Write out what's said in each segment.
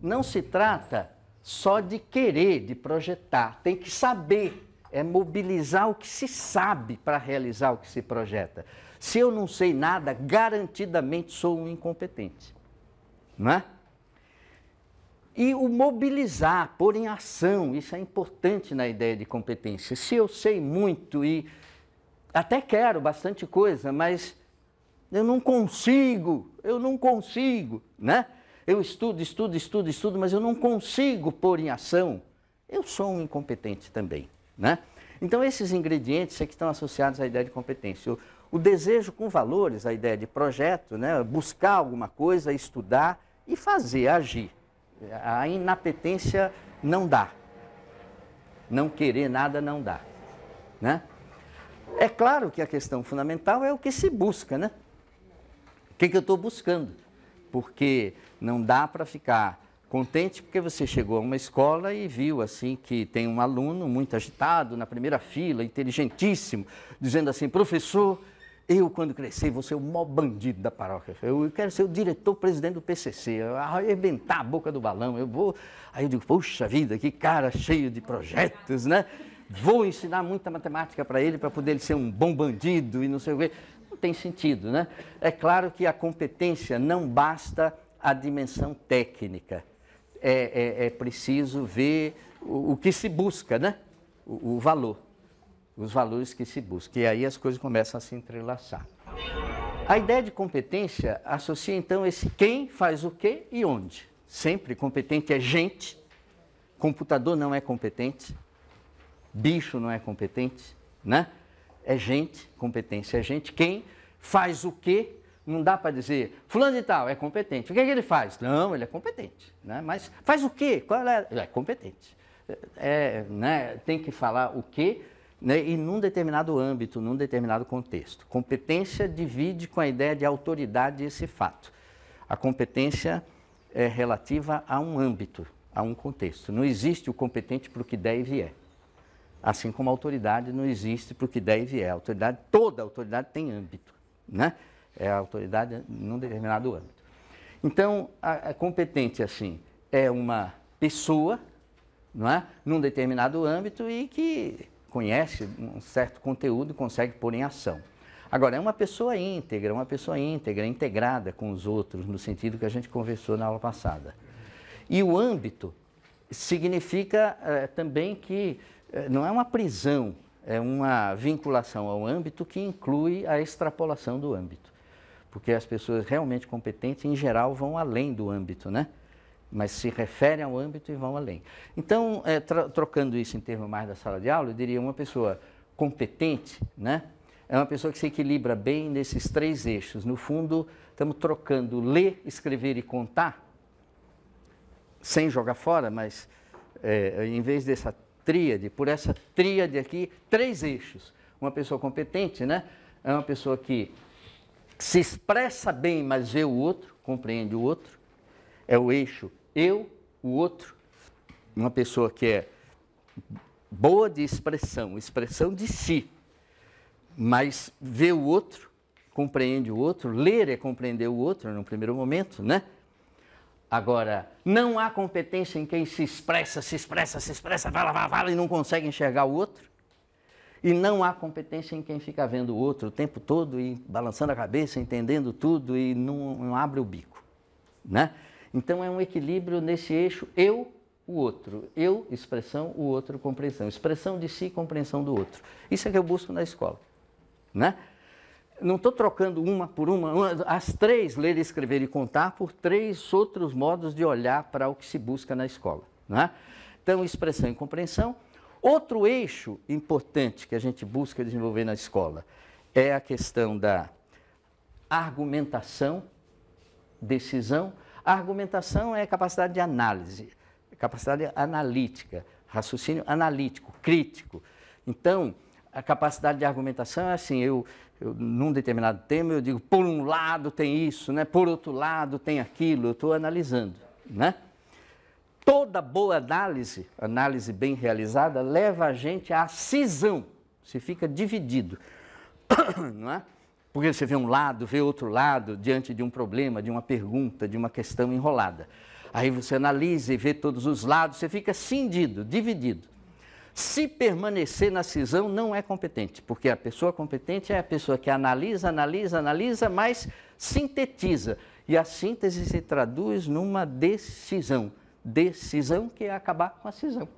não se trata só de querer, de projetar, tem que saber, é mobilizar o que se sabe para realizar o que se projeta. Se eu não sei nada, garantidamente sou um incompetente, não é? E o mobilizar, pôr em ação, isso é importante na ideia de competência. Se eu sei muito e até quero bastante coisa, mas eu não consigo, né? Eu estudo, mas eu não consigo pôr em ação, eu sou um incompetente também, né? Então, esses ingredientes é que estão associados à ideia de competência. O desejo com valores, a ideia de projeto, né? Buscar alguma coisa, estudar e fazer, agir. A inapetência não dá. Não querer nada não dá, né? É claro que a questão fundamental é o que se busca, né? O que eu estou buscando? Porque não dá para ficar contente porque você chegou a uma escola e viu assim que tem um aluno muito agitado na primeira fila, inteligentíssimo, dizendo assim, professor, eu quando crescer vou ser o maior bandido da paróquia, eu quero ser o diretor-presidente do PCC, eu vou arrebentar a boca do balão, eu vou... Aí eu digo, puxa vida, que cara cheio de projetos, né? Vou ensinar muita matemática para ele ele ser um bom bandido e não sei o quê. Não tem sentido, né? É claro que a competência não basta a dimensão técnica. É preciso ver o que se busca, né? O valor, os valores que se buscam. E aí as coisas começam a se entrelaçar. A ideia de competência associa então esse quem faz o quê e onde. Sempre competente é gente, computador não é competente, bicho não é competente, né? É gente, competência é gente. Quem faz o quê? Não dá para dizer, fulano de tal é competente. O que é que ele faz? Não, ele é competente, né? Mas faz o quê? Qual é? É competente. Né? Tem que falar o quê, né? E num determinado âmbito, num determinado contexto. Competência divide com a ideia de autoridade esse fato. A competência é relativa a um âmbito, a um contexto. Não existe o competente para o que der e vier. Assim como a autoridade não existe para o que der e vier. Toda autoridade tem âmbito, né? É a autoridade num determinado âmbito. Então, a competente, assim, é uma pessoa, não é? Num determinado âmbito e que conhece um certo conteúdo e consegue pôr em ação. Agora, é uma pessoa íntegra, integrada com os outros, no sentido que a gente conversou na aula passada. E o âmbito significa também que não é uma prisão, é uma vinculação ao âmbito que inclui a extrapolação do âmbito. Porque as pessoas realmente competentes, em geral, vão além do âmbito, né? Mas se referem ao âmbito e vão além. Então, trocando isso em termos mais da sala de aula, eu diria uma pessoa competente, né? É uma pessoa que se equilibra bem nesses três eixos. No fundo, estamos trocando ler, escrever e contar, sem jogar fora, mas em vez dessa tríade, por essa tríade aqui, três eixos. Uma pessoa competente, né? É uma pessoa que se expressa bem, mas vê o outro, compreende o outro. É o eixo eu, o outro. Uma pessoa que é boa de expressão de si, mas vê o outro, compreende o outro. Ler é compreender o outro no primeiro momento, né? Agora, não há competência em quem se expressa, fala e não consegue enxergar o outro. E não há competência em quem fica vendo o outro o tempo todo e balançando a cabeça, entendendo tudo e não abre o bico, né? Então, é um equilíbrio nesse eixo eu, o outro. Eu, expressão, o outro, compreensão. Expressão de si, compreensão do outro. Isso é que eu busco na escola, né? Não estou trocando uma por uma, as três, ler, escrever e contar, por três outros modos de olhar para o que se busca na escola, né? Então, expressão e compreensão. Outro eixo importante que a gente busca desenvolver na escola é a questão da argumentação, decisão. A argumentação é a capacidade de análise, capacidade analítica, raciocínio analítico, crítico. Então, a capacidade de argumentação é assim, eu num determinado tema, eu digo, por um lado tem isso, né? Por outro lado tem aquilo, eu estou analisando, né? Toda boa análise bem realizada, leva a gente à cisão, se fica dividido, não é? Porque você vê um lado, vê outro lado, diante de um problema, de uma pergunta, de uma questão enrolada. Aí você analisa e vê todos os lados, você fica cindido, dividido. Se permanecer na cisão, não é competente, porque a pessoa competente é a pessoa que analisa, mas sintetiza. E a síntese se traduz numa decisão. Decisão que é acabar com a cisão.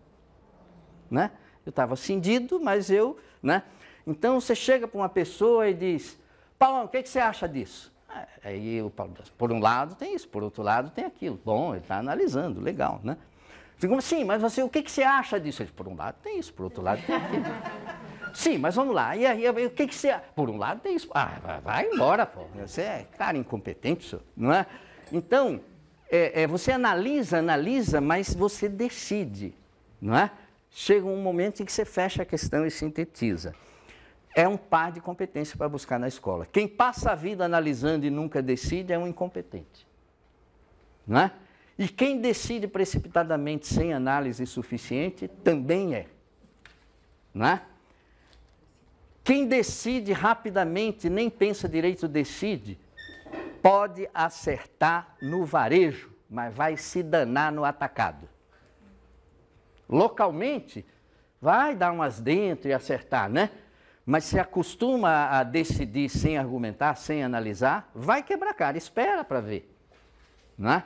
Né? Eu estava cindido, mas eu... Né? Então você chega para uma pessoa e diz, Paulão, o que você acha disso? Aí o Paulo diz, por um lado tem isso, por outro lado tem aquilo. Bom, ele está analisando, legal, né? Digo, sim, mas você, o que você acha disso? Ele, por um lado tem isso, por outro lado tem aquilo. Sim, mas vamos lá. E aí, o que você acha? Por um lado tem isso. Vai embora, pô. Você é cara incompetente, senhor, não é? Então, você analisa, mas você decide, não é? Chega um momento em que você fecha a questão e sintetiza. É um par de competência para buscar na escola. Quem passa a vida analisando e nunca decide é um incompetente, não é? E quem decide precipitadamente sem análise suficiente também é. Não é? Quem decide rapidamente, nem pensa direito, decide, pode acertar no varejo, mas vai se danar no atacado. Localmente, vai dar umas dentro e acertar, né? Mas se acostuma a decidir sem argumentar, sem analisar, vai quebrar a cara, espera para ver. Não é?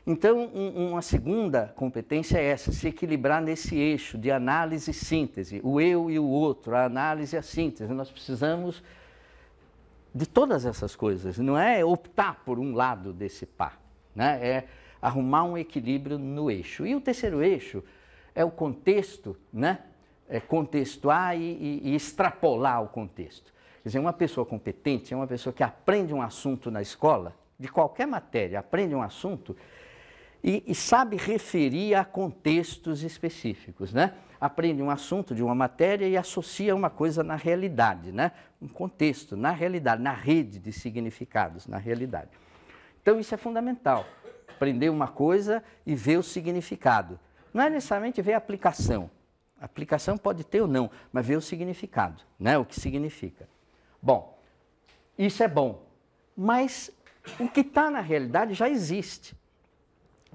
Então, uma segunda competência é essa, se equilibrar nesse eixo de análise e síntese, o eu e o outro, a análise e a síntese. Nós precisamos de todas essas coisas, não é optar por um lado desse par, né? É arrumar um equilíbrio no eixo. E o terceiro eixo é o contexto, né? É contextuar e extrapolar o contexto. Quer dizer, uma pessoa competente é uma pessoa que aprende um assunto na escola, de qualquer matéria, aprende um assunto e sabe referir a contextos específicos, né? Aprende um assunto de uma matéria e associa uma coisa na realidade, né? Um contexto, na realidade, na rede de significados, na realidade. Então isso é fundamental, aprender uma coisa e ver o significado. Não é necessariamente ver a aplicação. A aplicação pode ter ou não, mas ver o significado, né? O que significa. Bom, isso é bom, mas o que está na realidade já existe.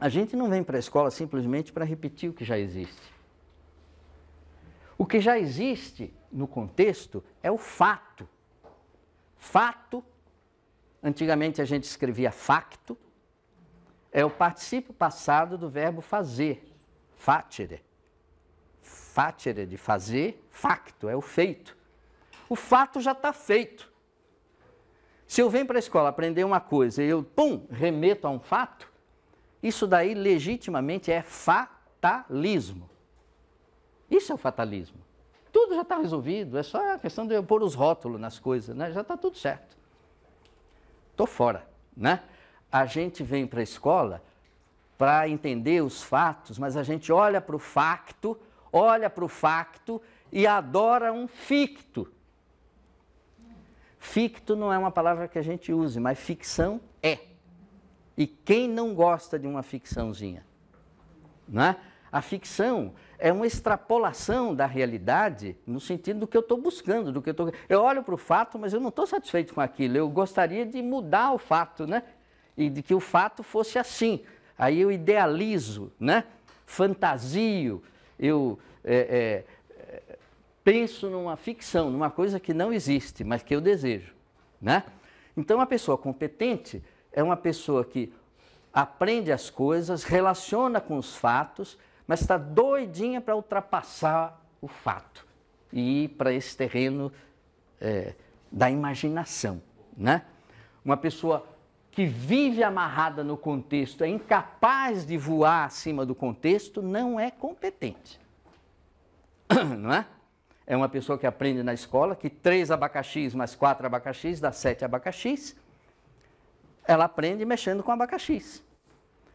A gente não vem para a escola simplesmente para repetir o que já existe. O que já existe no contexto é o fato. Fato, antigamente a gente escrevia facto, é o particípio passado do verbo fazer, facere. Facere de fazer, facto, é o feito. O fato já está feito. Se eu venho para a escola aprender uma coisa e eu, remeto a um fato, isso daí legitimamente é fatalismo. Isso é o fatalismo. Tudo já está resolvido, é só a questão de eu pôr os rótulos nas coisas, né? Já está tudo certo. Estou fora, né? A gente vem para a escola para entender os fatos, mas a gente olha para o facto e adora um ficto. Ficto não é uma palavra que a gente use, mas ficção é. E quem não gosta de uma ficçãozinha? Né? A ficção é uma extrapolação da realidade no sentido do que eu estou buscando, do que eu olho para o fato, mas eu não estou satisfeito com aquilo. Eu gostaria de mudar o fato, né? E de que o fato fosse assim. Aí eu idealizo, né? Fantasio, eu penso numa ficção, numa coisa que não existe, mas que eu desejo, né? Então, a pessoa competente é uma pessoa que aprende as coisas, relaciona com os fatos, mas está doidinha para ultrapassar o fato e ir para esse terreno da imaginação, né? Uma pessoa que vive amarrada no contexto, é incapaz de voar acima do contexto, não é competente. Não é? É uma pessoa que aprende na escola que 3 abacaxis mais 4 abacaxis dá 7 abacaxis. Ela aprende mexendo com abacaxis.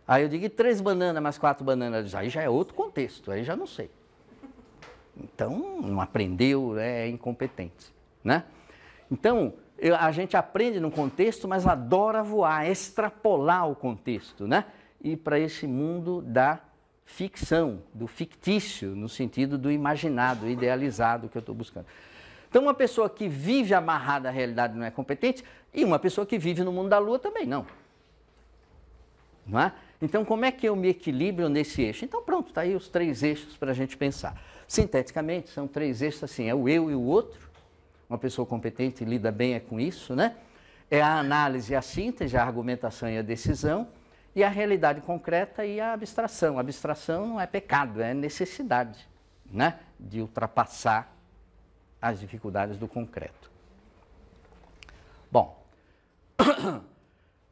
Aí eu digo, 3 bananas mais 4 bananas, aí já é outro contexto, aí já não sei. Então, não aprendeu, é incompetente, né? Então, a gente aprende no contexto, mas adora voar, extrapolar o contexto, né? Ir para esse mundo da ficção, do fictício, no sentido do imaginado, idealizado que eu estou buscando. Então, uma pessoa que vive amarrada à realidade não é competente, e uma pessoa que vive no mundo da lua também não. Não é? Então, como é que eu me equilibro nesse eixo? Então, pronto, está aí os 3 eixos para a gente pensar. Sinteticamente, são 3 eixos assim, é o eu e o outro. Uma pessoa competente lida bem com isso, né? É a análise e a síntese, a argumentação e a decisão, e a realidade concreta e a abstração. A abstração não é pecado, é necessidade, né? De ultrapassar as dificuldades do concreto. Bom,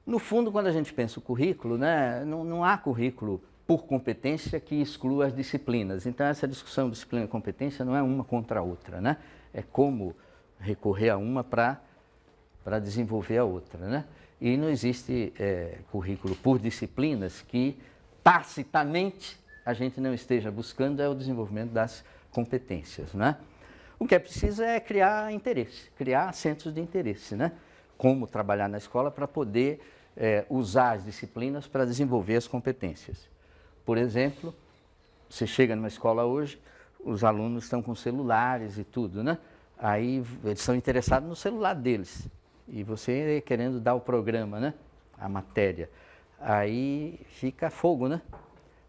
no fundo, quando a gente pensa o currículo, né, não há currículo por competência que exclua as disciplinas. Então, essa discussão de disciplina e competência não é uma contra a outra, né? É como recorrer a uma para desenvolver a outra, né? E não existe currículo por disciplinas que, tacitamente, a gente não esteja buscando o desenvolvimento das competências, né? O que é preciso é criar interesse, criar centros de interesse, né? Como trabalhar na escola para poder usar as disciplinas para desenvolver as competências. Por exemplo, você chega numa escola hoje, os alunos estão com celulares e tudo, né? Aí eles são interessados no celular deles. E você querendo dar o programa, né? A matéria. Aí fica fogo, né?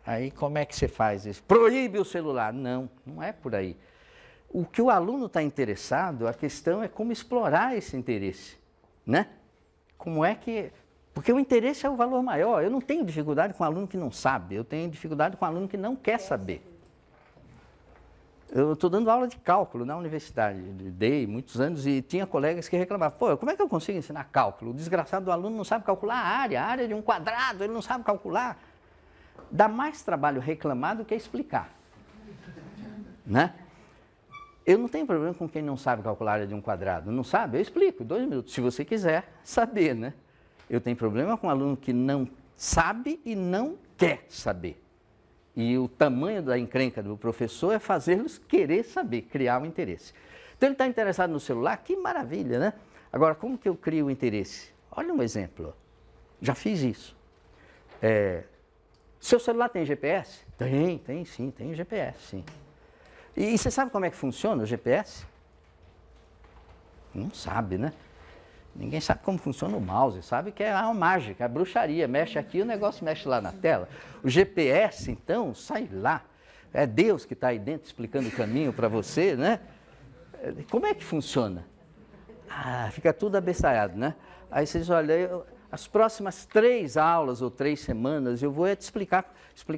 Aí como é que você faz isso? Proíbe o celular. Não, não é por aí. O que o aluno está interessado, a questão é como explorar esse interesse, né? Como é que... Porque o interesse é o valor maior. Eu não tenho dificuldade com aluno que não sabe, eu tenho dificuldade com aluno que não quer saber. Eu estou dando aula de cálculo na universidade, dei muitos anos e tinha colegas que reclamavam, pô, como é que eu consigo ensinar cálculo? O desgraçado do aluno não sabe calcular a área de um quadrado, ele não sabe calcular. Dá mais trabalho reclamar do que explicar, né? Eu não tenho problema com quem não sabe calcular a área de um quadrado. Não sabe? Eu explico, 2 minutos, se você quiser saber, né? Eu tenho problema com um aluno que não sabe e não quer saber. E o tamanho da encrenca do professor é fazê-los querer saber, criar um interesse. Então ele está interessado no celular, que maravilha, né? Agora, como que eu crio o interesse? Olha um exemplo, já fiz isso. Seu celular tem GPS? Tem sim, tem GPS, sim. E você sabe como é que funciona o GPS? Não sabe, né? Ninguém sabe como funciona o mouse, sabe que é uma mágica, a bruxaria, mexe aqui, o negócio mexe lá na tela. O GPS, então, sai lá. É Deus que está aí dentro explicando o caminho para você, né? Como é que funciona? Ah, fica tudo abestalhado, né? Aí você diz, olha, as próximas 3 aulas ou 3 semanas eu vou te explicar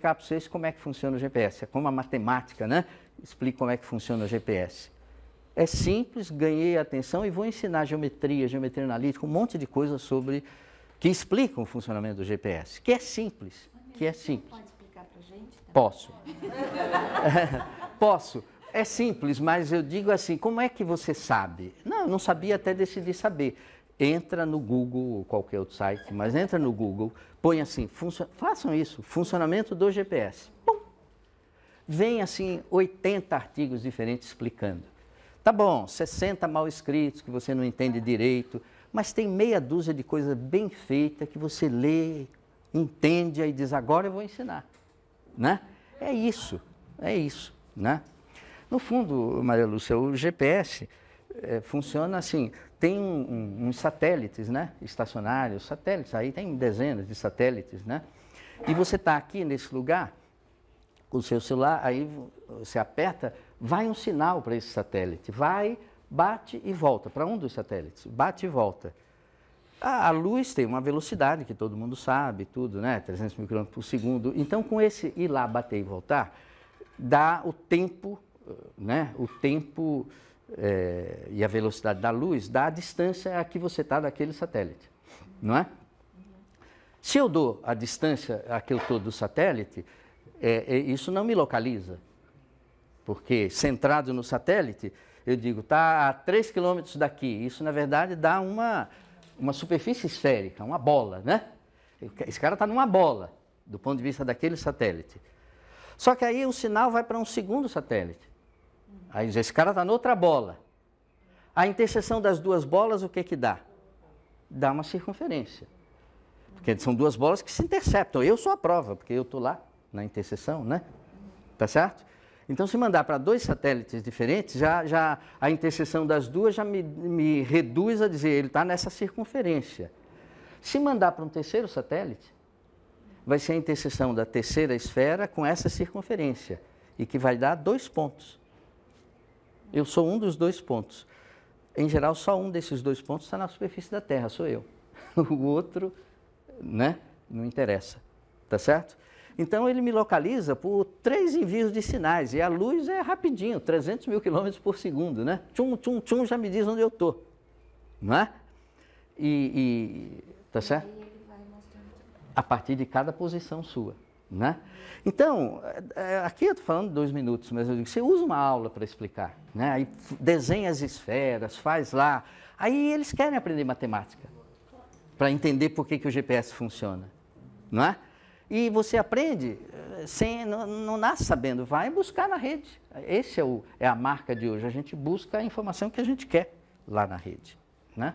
para vocês como é que funciona o GPS. É como a matemática, né? Explico como é que funciona o GPS. É simples, ganhei a atenção e vou ensinar geometria analítica, um monte de coisas sobre que explicam o funcionamento do GPS, que é simples, Pode explicar para a gente? Tá? Posso. Posso. É simples, mas eu digo assim, como é que você sabe? Não, eu não sabia até decidir saber. Entra no Google ou qualquer outro site, mas entra no Google, põe assim, façam isso, funcionamento do GPS. Bom, vem assim 80 artigos diferentes explicando. Tá bom, 60 mal escritos que você não entende direito, mas tem meia dúzia de coisas bem feitas que você lê, entende e diz, agora eu vou ensinar, né? É isso, né? No fundo, Maria Lúcia, o GPS funciona assim, tem uns satélites, né? Estacionários, satélites, aí tem dezenas de satélites, né? E você está aqui nesse lugar, o seu celular, aí você aperta, vai um sinal para esse satélite, vai, bate e volta. Para um dos satélites, bate e volta. A luz tem uma velocidade que todo mundo sabe, tudo, né? 300 mil km por segundo. Então, com esse ir lá, bater e voltar, dá o tempo, né? O tempo e a velocidade da luz dá a distância a que você está daquele satélite, não é? Se eu dou a distância a que eu estou do satélite, isso não me localiza. Porque, centrado no satélite, eu digo, está a 3 quilômetros daqui. Isso, na verdade, dá uma superfície esférica, uma bola, né? Esse cara está numa bola, do ponto de vista daquele satélite. Só que aí o sinal vai para um segundo satélite. Aí esse cara está noutra bola. A interseção das 2 bolas, o que que dá? Dá uma circunferência. Porque são 2 bolas que se interceptam. Eu sou a prova, porque eu estou lá na interseção, né? Tá certo? Então, se mandar para 2 satélites diferentes, já a interseção das 2 já me reduz a dizer, ele está nessa circunferência. Se mandar para um terceiro satélite, vai ser a interseção da terceira esfera com essa circunferência, e que vai dar 2 pontos. Eu sou um dos 2 pontos. Em geral, só um desses 2 pontos está na superfície da Terra, sou eu. O outro, né, não interessa, tá certo? Então, ele me localiza por 3 envios de sinais, e a luz é rapidinho, 300 mil quilômetros por segundo, né? Tchum, tchum, tchum, já me diz onde eu estou, não é? Tá certo? A partir de cada posição sua, né? Então, aqui eu estou falando de 2 minutos, mas eu digo, você usa uma aula para explicar, né? Aí desenha as esferas, faz lá. Aí eles querem aprender matemática, para entender por que o GPS funciona, não é? E você aprende, não nasce sabendo, vai buscar na rede. Esse é a marca de hoje, a gente busca a informação que a gente quer lá na rede, né?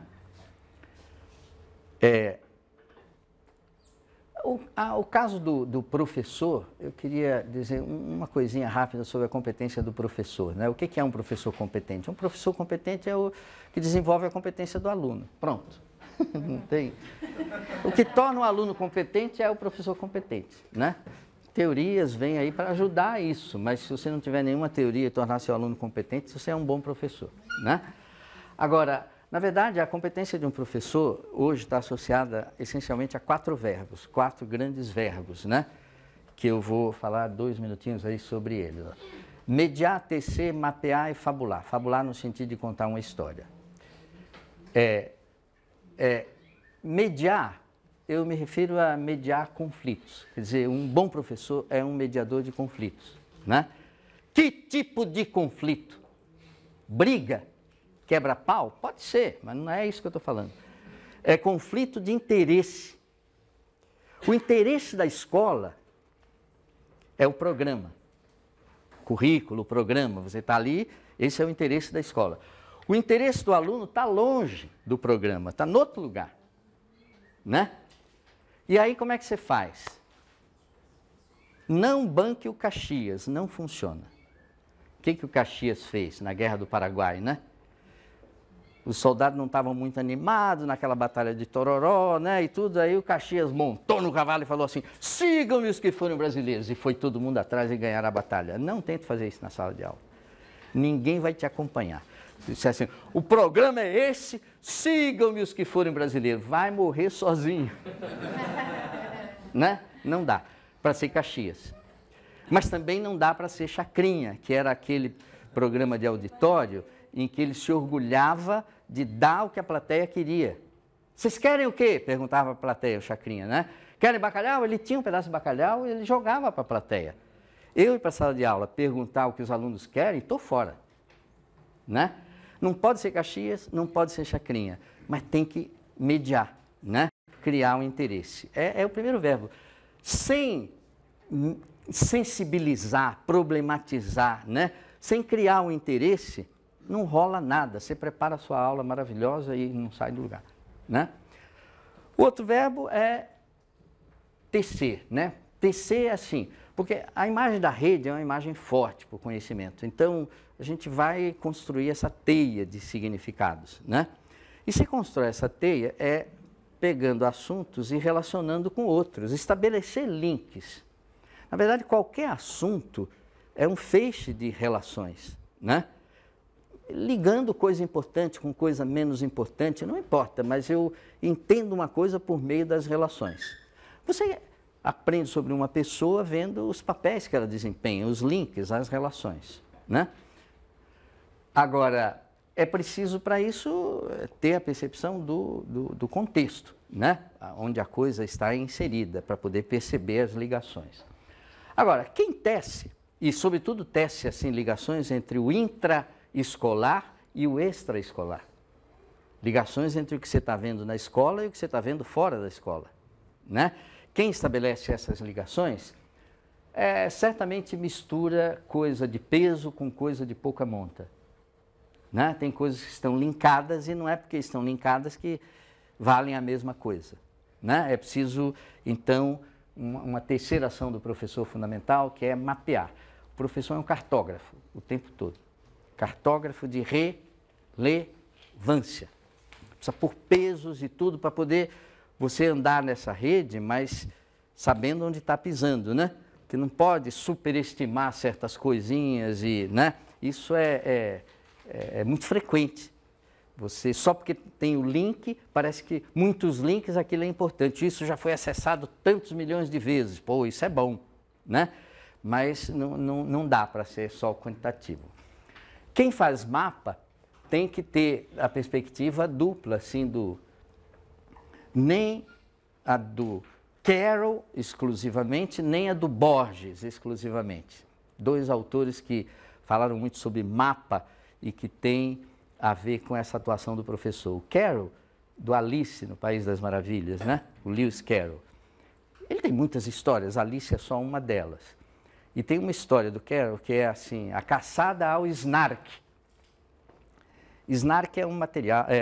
O caso do professor, eu queria dizer uma coisinha rápida sobre a competência do professor, né? O que é um professor competente? Um professor competente é o que desenvolve a competência do aluno. Pronto. Não tem. O que torna o aluno competente é o professor competente, né? Teorias vêm aí para ajudar isso, mas se você não tiver nenhuma teoria e tornar seu aluno competente, você é um bom professor, né? Agora, na verdade, a competência de um professor hoje está associada essencialmente a 4 verbos, 4 grandes verbos, né? Que eu vou falar 2 minutinhos aí sobre eles. Mediar, tecer, mapear e fabular. Fabular no sentido de contar uma história. Mediar, eu me refiro a mediar conflitos. Quer dizer, um bom professor é um mediador de conflitos, né? Que tipo de conflito? Briga? Quebra-pau? Pode ser, mas não é isso que eu estou falando. É conflito de interesse. O interesse da escola é o programa. Currículo, programa, você está ali, esse é o interesse da escola. O interesse do aluno está longe do programa, está em outro lugar, né? E aí como é que você faz? Não banque o Caxias, não funciona. O que o Caxias fez na Guerra do Paraguai, né? Os soldados não estavam muito animados naquela batalha de Tororó, né, e tudo. Aí o Caxias montou no cavalo e falou assim, sigam-me os que forem brasileiros. E foi todo mundo atrás e ganharam a batalha. Não tente fazer isso na sala de aula. Ninguém vai te acompanhar. Se disser assim, o programa é esse, sigam-me os que forem brasileiros. Vai morrer sozinho. Né? Não dá para ser Caxias. Mas também não dá para ser Chacrinha, que era aquele programa de auditório em que ele se orgulhava de dar o que a plateia queria. Vocês querem o quê? Perguntava a plateia, o Chacrinha, né? Querem bacalhau? Ele tinha um pedaço de bacalhau e ele jogava para a plateia. Eu ir para a sala de aula perguntar o que os alunos querem, estou fora, né? Não pode ser Caxias, não pode ser Chacrinha, mas tem que mediar, né? Criar um interesse. É o primeiro verbo. Sem sensibilizar, problematizar, né? Sem criar um interesse, não rola nada. Você prepara a sua aula maravilhosa e não sai do lugar, né? O outro verbo é tecer, né? Tecer é assim, porque a imagem da rede é uma imagem forte para o conhecimento. Então, a gente vai construir essa teia de significados, né? E se constrói essa teia pegando assuntos e relacionando com outros, estabelecer links. Na verdade, qualquer assunto é um feixe de relações, né? Ligando coisa importante com coisa menos importante, não importa, mas eu entendo uma coisa por meio das relações. Você aprende sobre uma pessoa vendo os papéis que ela desempenha, os links, as relações, né? Agora, é preciso para isso ter a percepção do contexto, né? Onde a coisa está inserida, para poder perceber as ligações. Agora, quem tece, e sobretudo tece assim, ligações entre o intraescolar e o extraescolar. Ligações entre o que você está vendo na escola e o que você está vendo fora da escola, né? Quem estabelece essas ligações certamente mistura coisa de peso com coisa de pouca monta, né? Tem coisas que estão linkadas e não é porque estão linkadas que valem a mesma coisa, né? É preciso, então, uma terceira ação do professor fundamental, que é mapear. O professor é um cartógrafo o tempo todo. Cartógrafo de relevância. Precisa pôr pesos e tudo para poder você andar nessa rede, mas sabendo onde está pisando, né? Que não pode superestimar certas coisinhas e, né? Isso é muito frequente. Você, só porque tem o link, parece que muitos links, aquilo é importante. Isso já foi acessado tantos milhões de vezes. Pô, isso é bom, né? Mas não dá para ser só quantitativo. Quem faz mapa tem que ter a perspectiva dupla, assim, nem a do Carroll exclusivamente, nem a do Borges exclusivamente. Dois autores que falaram muito sobre mapa e que tem a ver com essa atuação do professor. O Carroll, do Alice no País das Maravilhas, né? O Lewis Carroll. Ele tem muitas histórias, Alice é só uma delas. E tem uma história do Carroll que é assim, a caçada ao Snark. Snark é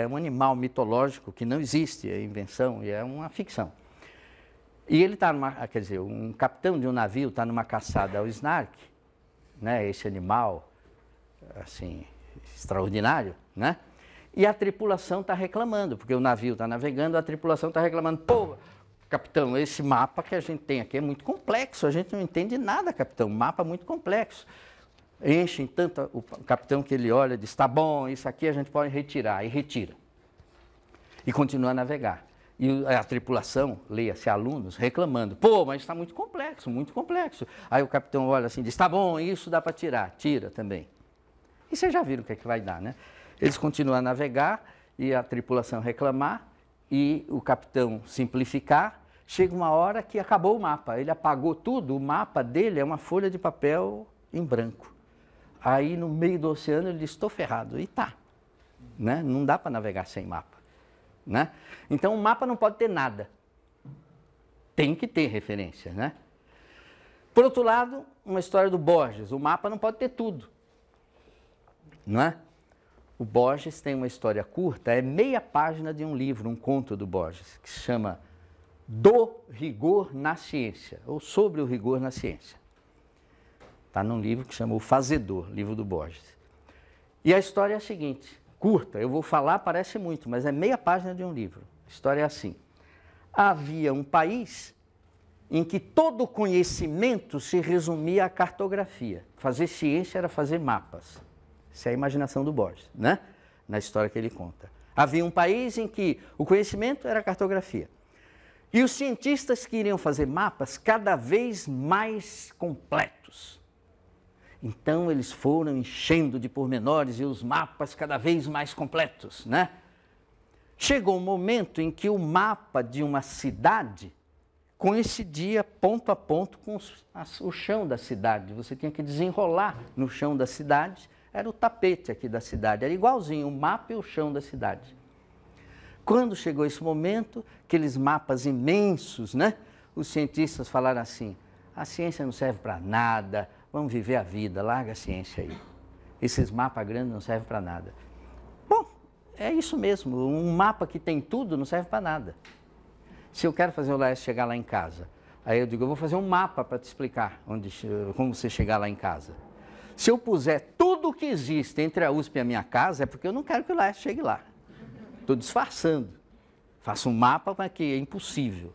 um animal mitológico que não existe, é invenção e é uma ficção. E ele está quer dizer, um capitão de um navio está numa caçada ao Snark, né? Esse animal, assim, extraordinário, né? E a tripulação está reclamando, porque o navio está navegando, a tripulação está reclamando, pô, capitão, esse mapa que a gente tem aqui é muito complexo, a gente não entende nada, capitão, o mapa é muito complexo. Enchem tanto o capitão que ele olha e diz, tá bom, isso aqui a gente pode retirar, e retira. E continua a navegar. E a tripulação, leia-se alunos, reclamando, pô, mas está muito complexo, muito complexo. Aí o capitão olha assim e diz, tá bom, isso dá para tirar, tira também. E vocês já viram o que é que vai dar, né? Eles continuam a navegar e a tripulação reclamar e o capitão simplificar. Chega uma hora que acabou o mapa, ele apagou tudo, o mapa dele é uma folha de papel em branco. Aí no meio do oceano ele diz, estou ferrado, e tá, né? Não dá para navegar sem mapa, né? Então o mapa não pode ter nada, tem que ter referência, né? Por outro lado, uma história do Borges, o mapa não pode ter tudo, não é? O Borges tem uma história curta, é meia página de um livro, um conto do Borges, que se chama Do Rigor na Ciência, ou Sobre o Rigor na Ciência. Está num livro que chama O Fazedor, livro do Borges. E a história é a seguinte, curta, eu vou falar, parece muito, mas é meia página de um livro. A história é assim. Havia um país em que todo conhecimento se resumia à cartografia. Fazer ciência era fazer mapas. Essa é a imaginação do Borges, né? Na história que ele conta. Havia um país em que o conhecimento era cartografia. E os cientistas queriam fazer mapas cada vez mais completos. Então eles foram enchendo de pormenores e os mapas cada vez mais completos, né? Chegou um momento em que o mapa de uma cidade coincidia ponto a ponto com o chão da cidade. Você tinha que desenrolar no chão da cidade, era o tapete aqui da cidade, era igualzinho o mapa e o chão da cidade. Quando chegou esse momento, aqueles mapas imensos, né? Os cientistas falaram assim, a ciência não serve para nada, vamos viver a vida, larga a ciência aí. Esses mapas grandes não servem para nada. Bom, é isso mesmo, um mapa que tem tudo não serve para nada. Se eu quero fazer o Laércio chegar lá em casa, aí eu digo, eu vou fazer um mapa para te explicar como você chegar lá em casa. Se eu puser tudo o que existe entre a USP e a minha casa, é porque eu não quero que o Laércio chegue lá. Estou disfarçando. Faço um mapa para que é impossível.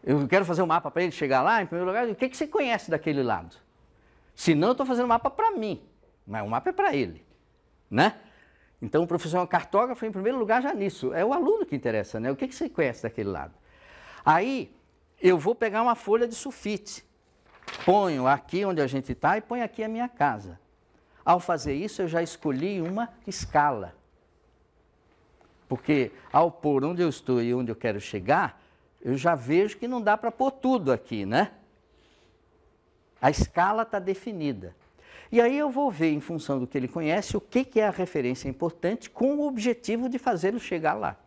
Eu quero fazer um mapa para ele chegar lá, em primeiro lugar, o que você conhece daquele lado? Se não, eu estou fazendo um mapa para mim, mas o mapa é para ele, né? Então, o professor é um cartógrafo, em primeiro lugar, já nisso. É o aluno que interessa, né? O que você conhece daquele lado? Aí, eu vou pegar uma folha de sulfite, ponho aqui onde a gente está e ponho aqui a minha casa. Ao fazer isso, eu já escolhi uma escala. Porque, ao pôr onde eu estou e onde eu quero chegar, eu já vejo que não dá para pôr tudo aqui, né? A escala está definida. E aí eu vou ver, em função do que ele conhece, o que é a referência importante com o objetivo de fazê-lo chegar lá.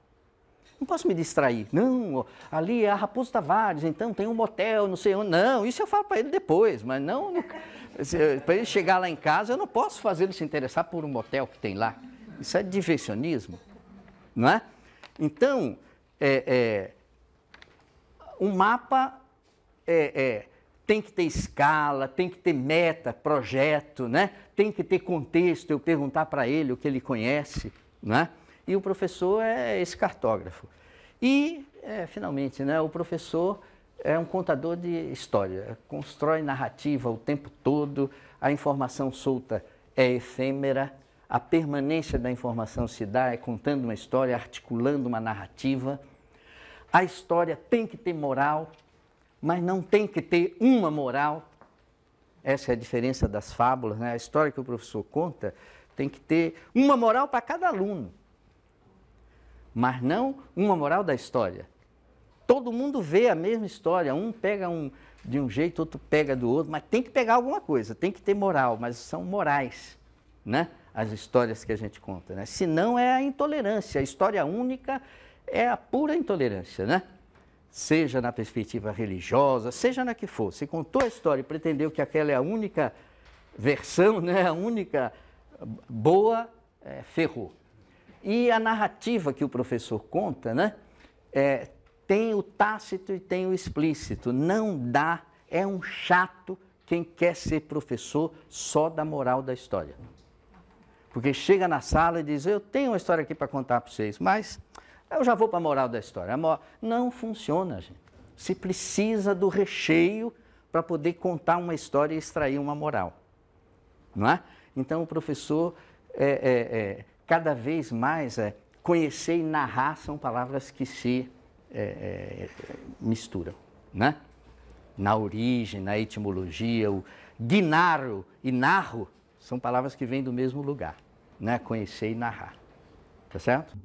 Não posso me distrair. Não, ali é a Raposo Tavares, então tem um motel, não sei onde. Não, isso eu falo para ele depois, mas não... Para ele chegar lá em casa, eu não posso fazer ele se interessar por um motel que tem lá. Isso é diversionismo, não é? Então, um mapa tem que ter escala, tem que ter meta, projeto, né? Tem que ter contexto, eu perguntar para ele o que ele conhece, né? E o professor é esse cartógrafo. E, finalmente, né, o professor é um contador de história, constrói narrativa o tempo todo, a informação solta é efêmera, a permanência da informação se dá contando uma história, articulando uma narrativa. A história tem que ter moral, mas não tem que ter uma moral. Essa é a diferença das fábulas, né? A história que o professor conta tem que ter uma moral para cada aluno, mas não uma moral da história. Todo mundo vê a mesma história, um pega de um jeito, outro pega do outro, mas tem que pegar alguma coisa, tem que ter moral, mas são morais, né? As histórias que a gente conta, né? Senão é a intolerância, a história única é a pura intolerância, né? Seja na perspectiva religiosa, seja na que for. Se contou a história e pretendeu que aquela é a única versão, né? A única boa, ferrou. E a narrativa que o professor conta, né? Tem o tácito e tem o explícito. Não dá, é um chato quem quer ser professor só da moral da história. Porque chega na sala e diz, eu tenho uma história aqui para contar para vocês, mas eu já vou para a moral da história. Não funciona, gente. Se precisa do recheio para poder contar uma história e extrair uma moral. Não é? Então o professor, cada vez mais, conhecer e narrar são palavras que se misturam, né? Na origem, na etimologia, o gnaro e narro são palavras que vêm do mesmo lugar, né? Conhecer e narrar, tá certo?